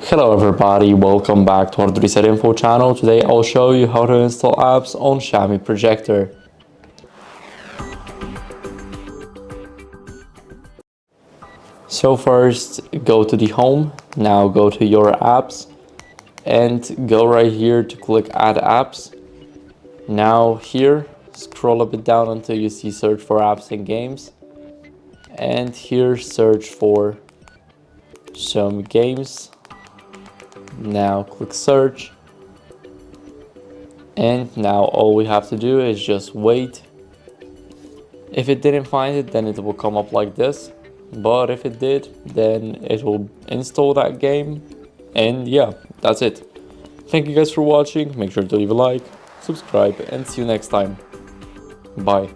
Hello everybody, welcome back to HardReset.Info channel. Today I'll show you how to install apps on XIAOMI Projector. So first, go to the home, now go to your apps and go right here to click add apps. Now here, scroll a bit down until you see search for apps and games. And here search for some games. Now click search. And now all we have to do is just wait. If it didn't find it, then it will come up like this. But if it did, then it will install that game. And yeah, that's it. Thank you guys for watching. Make sure to leave a like, subscribe, and see you next time. Bye.